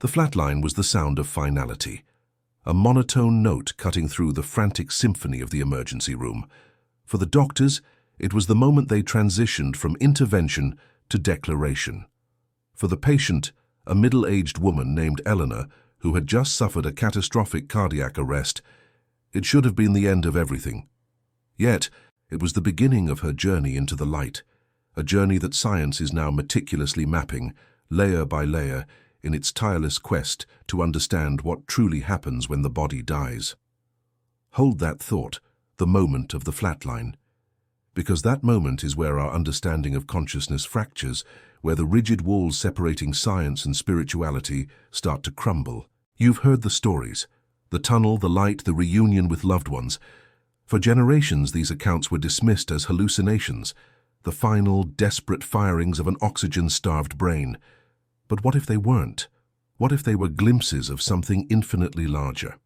The flatline was the sound of finality, a monotone note cutting through the frantic symphony of the emergency room. For the doctors, it was the moment they transitioned from intervention to declaration. For the patient, a middle-aged woman named Eleanor, who had just suffered a catastrophic cardiac arrest, it should have been the end of everything. Yet, it was the beginning of her journey into the light, a journey that science is now meticulously mapping, layer by layer, in its tireless quest to understand what truly happens when the body dies. Hold that thought, the moment of the flatline, because that moment is where our understanding of consciousness fractures, where the rigid walls separating science and spirituality start to crumble. You've heard the stories, the tunnel, the light, the reunion with loved ones. For generations, these accounts were dismissed as hallucinations, the final, desperate firings of an oxygen-starved brain. But what if they weren't? What if they were glimpses of something infinitely larger?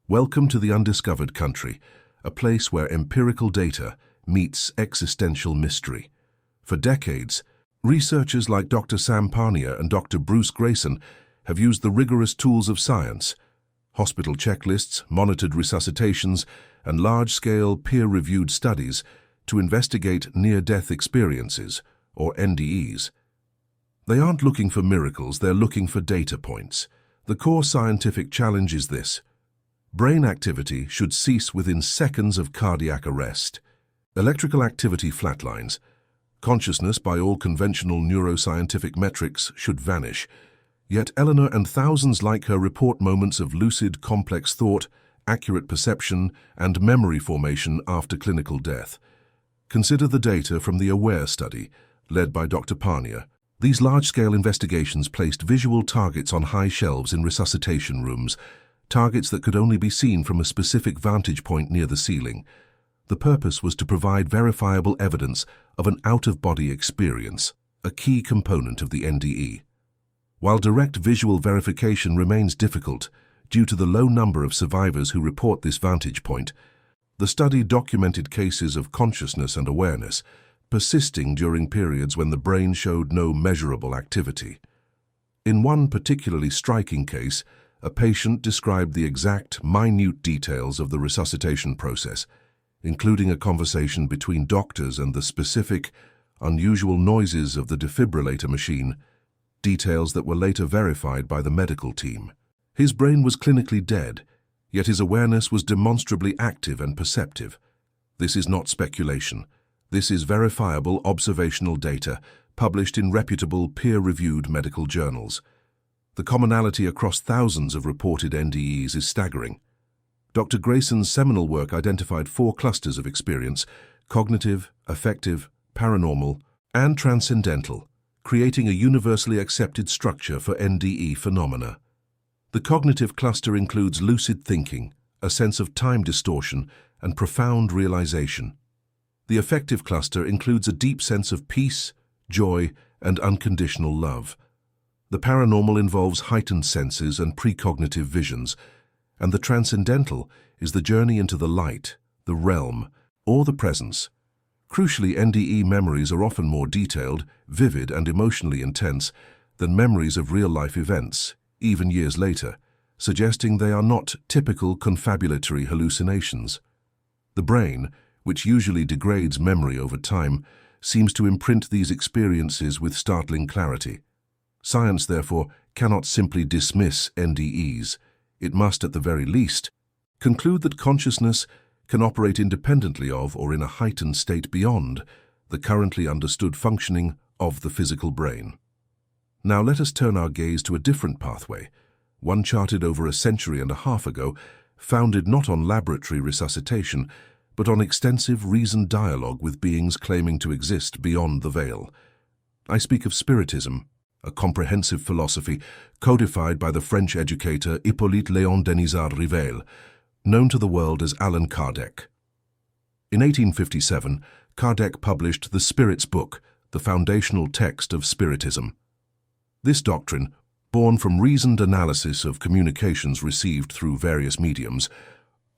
Welcome to the undiscovered country, a place where empirical data meets existential mystery. For decades, researchers like Dr. Sam Parnia and Dr. Bruce Grayson have used the rigorous tools of science, hospital checklists, monitored resuscitations, and large-scale peer-reviewed studies to investigate near-death experiences, or NDEs. They aren't looking for miracles, they're looking for data points. The core scientific challenge is this: brain activity should cease within seconds of cardiac arrest. Electrical activity flatlines. Consciousness, by all conventional neuroscientific metrics, should vanish. Yet Eleanor and thousands like her report moments of lucid, complex thought, accurate perception, and memory formation after clinical death. Consider the data from the AWARE study, led by Dr. Parnia. These large-scale investigations placed visual targets on high shelves in resuscitation rooms, targets that could only be seen from a specific vantage point near the ceiling. The purpose was to provide verifiable evidence of an out-of-body experience, a key component of the NDE. While direct visual verification remains difficult due to the low number of survivors who report this vantage point, the study documented cases of consciousness and awareness, persisting during periods when the brain showed no measurable activity. In one particularly striking case, a patient described the exact, minute details of the resuscitation process, including a conversation between doctors and the specific, unusual noises of the defibrillator machine, details that were later verified by the medical team. His brain was clinically dead, yet his awareness was demonstrably active and perceptive. This is not speculation. This is verifiable observational data published in reputable peer-reviewed medical journals. The commonality across thousands of reported NDEs is staggering. Dr. Grayson's seminal work identified 4 clusters of experience: cognitive, affective, paranormal, and transcendental, creating a universally accepted structure for NDE phenomena. The cognitive cluster includes lucid thinking, a sense of time distortion, and profound realization. The affective cluster includes a deep sense of peace, joy, and unconditional love. The paranormal involves heightened senses and precognitive visions, and the transcendental is the journey into the light, the realm, or the presence. Crucially, NDE memories are often more detailed, vivid, and emotionally intense than memories of real-life events, even years later, suggesting they are not typical confabulatory hallucinations. The brain, which usually degrades memory over time, seems to imprint these experiences with startling clarity. Science, therefore, cannot simply dismiss NDEs. It must, at the very least, conclude that consciousness can operate independently of or in a heightened state beyond the currently understood functioning of the physical brain. Now let us turn our gaze to a different pathway, one charted over a century and a half ago, founded not on laboratory resuscitation, but on extensive reasoned dialogue with beings claiming to exist beyond the veil. I speak of Spiritism, a comprehensive philosophy codified by the French educator Hippolyte Léon Denisard Rivel, known to the world as Allan Kardec. In 1857, Kardec published the Spirit's Book, the foundational text of Spiritism. This doctrine, born from reasoned analysis of communications received through various mediums,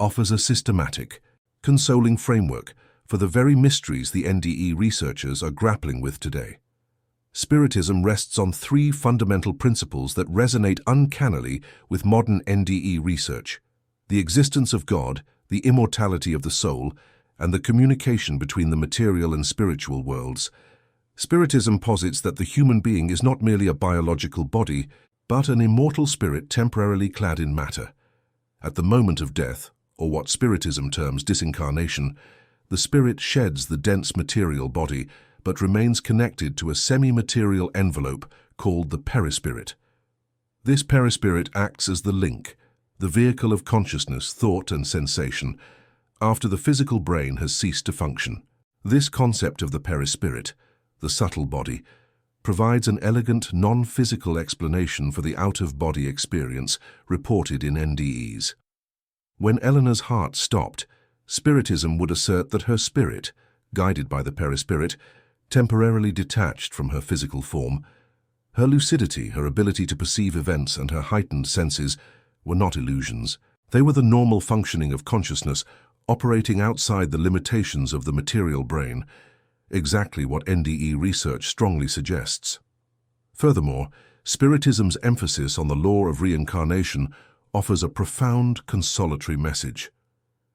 offers a systematic, consoling framework for the very mysteries the NDE researchers are grappling with today. Spiritism rests on three fundamental principles that resonate uncannily with modern NDE research: the existence of God, the immortality of the soul, and the communication between the material and spiritual worlds. Spiritism posits that the human being is not merely a biological body, but an immortal spirit temporarily clad in matter. At the moment of death, or what Spiritism terms disincarnation, the spirit sheds the dense material body, but remains connected to a semi-material envelope called the perispirit. This perispirit acts as the link, the vehicle of consciousness, thought, and sensation, after the physical brain has ceased to function. This concept of the perispirit, the subtle body, provides an elegant, non-physical explanation for the out-of-body experience reported in NDEs. When Eleanor's heart stopped, Spiritism would assert that her spirit, guided by the perispirit, temporarily detached from her physical form. Her lucidity, her ability to perceive events, and her heightened senses were not illusions. They were the normal functioning of consciousness, operating outside the limitations of the material brain, exactly what NDE research strongly suggests. Furthermore, Spiritism's emphasis on the law of reincarnation offers a profound consolatory message.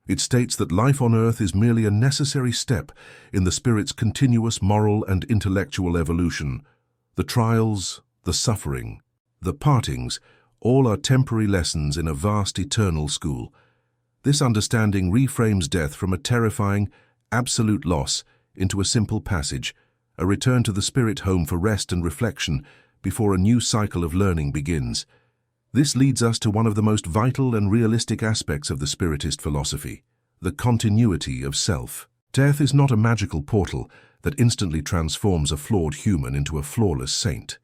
It states that life on earth is merely a necessary step in the spirit's continuous moral and intellectual evolution. The trials, the suffering, the partings, all are temporary lessons in a vast eternal school. This understanding reframes death from a terrifying, absolute loss into a simple passage, a return to the spirit home for rest and reflection before a new cycle of learning begins. This leads us to one of the most vital and realistic aspects of the Spiritist philosophy: the continuity of self. Death is not a magical portal that instantly transforms a flawed human into a flawless saint.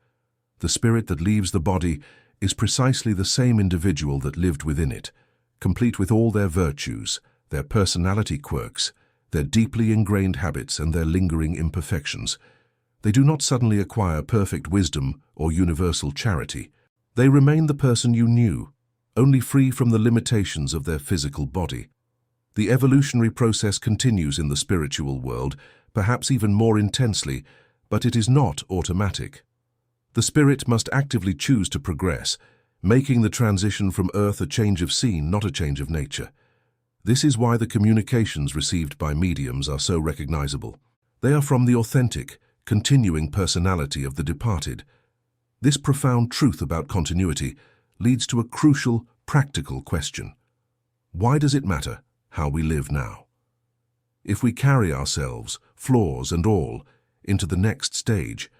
The spirit that leaves the body is precisely the same individual that lived within it, complete with all their virtues, their personality quirks, their deeply ingrained habits, and their lingering imperfections. They do not suddenly acquire perfect wisdom or universal charity. They remain the person you knew, only free from the limitations of their physical body. The evolutionary process continues in the spiritual world, perhaps even more intensely, but it is not automatic. The spirit must actively choose to progress, making the transition from earth a change of scene, not a change of nature. This is why the communications received by mediums are so recognizable. They are from the authentic, continuing personality of the departed. This profound truth about continuity leads to a crucial, practical question. Why does it matter how we live now? If we carry ourselves, flaws and all, into the next stage,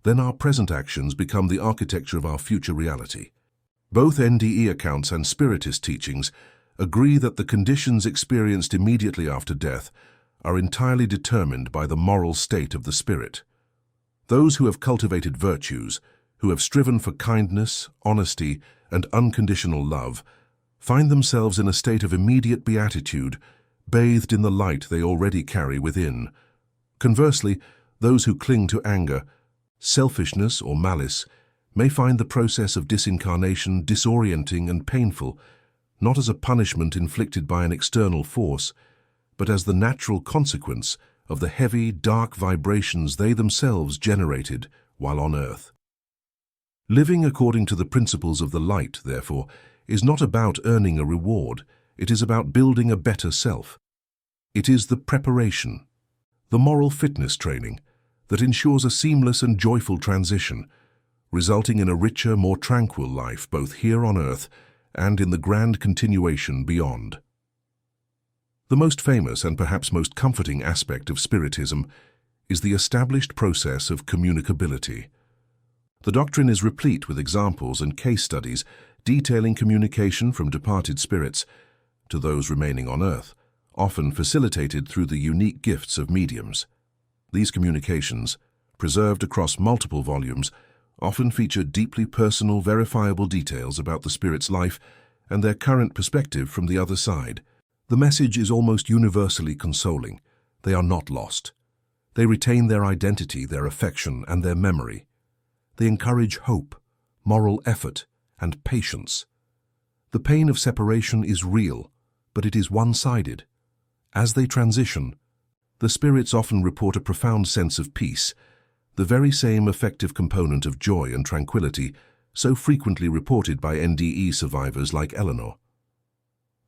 then our present actions become the architecture of our future reality. Both NDE accounts and Spiritist teachings agree that the conditions experienced immediately after death are entirely determined by the moral state of the spirit. Those who have cultivated virtues, who have striven for kindness, honesty, and unconditional love, find themselves in a state of immediate beatitude, bathed in the light they already carry within. Conversely, those who cling to anger, selfishness, or malice may find the process of disincarnation disorienting and painful, not as a punishment inflicted by an external force, but as the natural consequence of the heavy, dark vibrations they themselves generated while on earth. Living according to the principles of the light, therefore, is not about earning a reward. It is about building a better self. It is the preparation, the moral fitness training, that ensures a seamless and joyful transition, resulting in a richer, more tranquil life both here on earth and in the grand continuation beyond. The most famous and perhaps most comforting aspect of Spiritism is the established process of communicability. The doctrine is replete with examples and case studies detailing communication from departed spirits to those remaining on earth, often facilitated through the unique gifts of mediums. These communications, preserved across multiple volumes, often feature deeply personal, verifiable details about the spirit's life and their current perspective from the other side. The message is almost universally consoling. They are not lost. They retain their identity, their affection, and their memory. They encourage hope, moral effort, and patience. The pain of separation is real, but it is one-sided. As they transition, the spirits often report a profound sense of peace, the very same effective component of joy and tranquility so frequently reported by NDE survivors like Eleanor.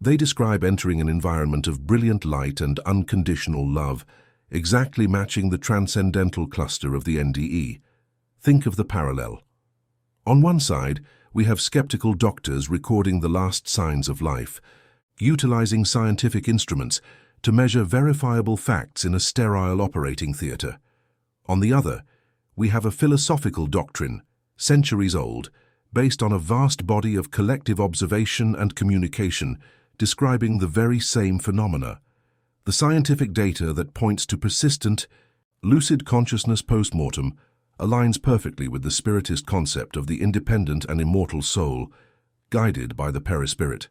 They describe entering an environment of brilliant light and unconditional love, exactly matching the transcendental cluster of the NDE. Think of the parallel. On one side, we have skeptical doctors recording the last signs of life, utilizing scientific instruments to measure verifiable facts in a sterile operating theater. On the other, we have a philosophical doctrine, centuries old, based on a vast body of collective observation and communication, describing the very same phenomena. The scientific data that points to persistent, lucid consciousness post-mortem aligns perfectly with the Spiritist concept of the independent and immortal soul, guided by the perispirit.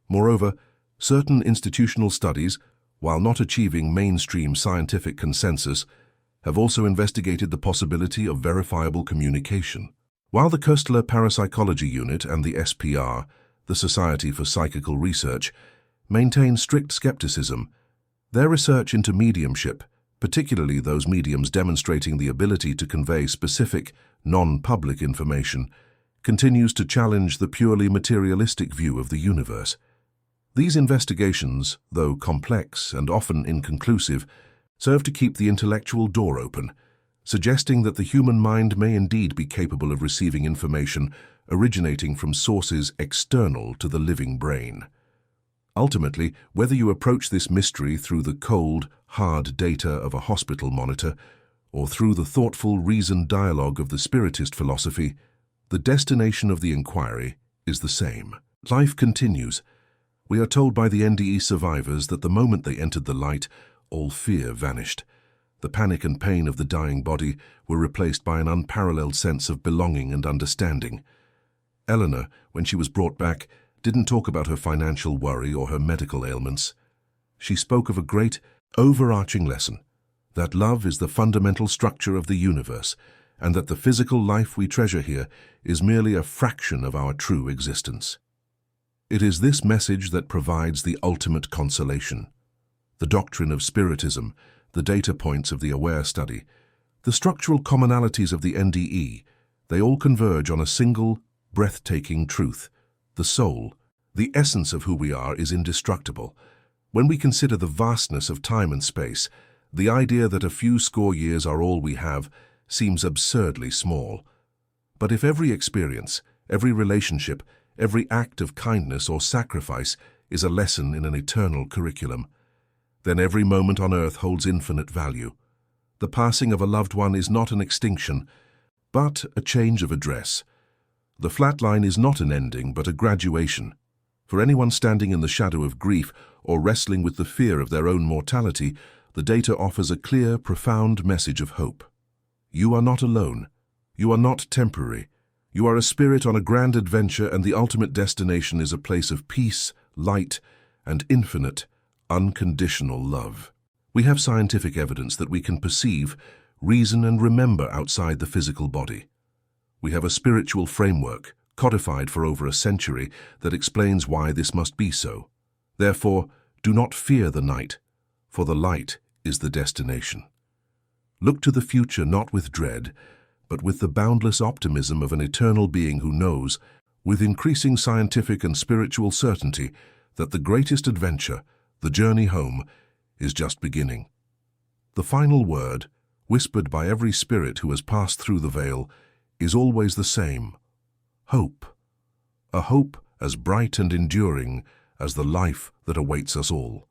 Moreover, certain institutional studies, while not achieving mainstream scientific consensus, have also investigated the possibility of verifiable communication. While the Köstler Parapsychology Unit and the SPR, the Society for Psychical Research, maintain strict skepticism, their research into mediumship, particularly those mediums demonstrating the ability to convey specific, non-public information, continues to challenge the purely materialistic view of the universe. These investigations, though complex and often inconclusive, serve to keep the intellectual door open, suggesting that the human mind may indeed be capable of receiving information originating from sources external to the living brain. Ultimately, whether you approach this mystery through the cold, hard data of a hospital monitor or through the thoughtful, reasoned dialogue of the Spiritist philosophy, the destination of the inquiry is the same. Life continues. We are told by the NDE survivors that the moment they entered the light, all fear vanished. The panic and pain of the dying body were replaced by an unparalleled sense of belonging and understanding. Eleanor, when she was brought back, didn't talk about her financial worry or her medical ailments. She spoke of a great, overarching lesson, that love is the fundamental structure of the universe, and that the physical life we treasure here is merely a fraction of our true existence. It is this message that provides the ultimate consolation. The doctrine of Spiritism, the data points of the Aware study, the structural commonalities of the NDE, they all converge on a single, breathtaking truth. The soul, the essence of who we are, is indestructible. When we consider the vastness of time and space, the idea that a few score years are all we have seems absurdly small. But if every experience, every relationship, every act of kindness or sacrifice is a lesson in an eternal curriculum, then every moment on earth holds infinite value. The passing of a loved one is not an extinction, but a change of address. The flatline is not an ending, but a graduation. For anyone standing in the shadow of grief or wrestling with the fear of their own mortality, the data offers a clear, profound message of hope. You are not alone. You are not temporary. You are a spirit on a grand adventure, and the ultimate destination is a place of peace, light, and infinite, unconditional love. We have scientific evidence that we can perceive, reason, and remember outside the physical body. We have a spiritual framework, codified for over a century, that explains why this must be so. Therefore, do not fear the night, for the light is the destination. Look to the future not with dread, but with the boundless optimism of an eternal being who knows, with increasing scientific and spiritual certainty, that the greatest adventure, the journey home, is just beginning. The final word, whispered by every spirit who has passed through the veil, is always the same: hope. A hope as bright and enduring as the life that awaits us all.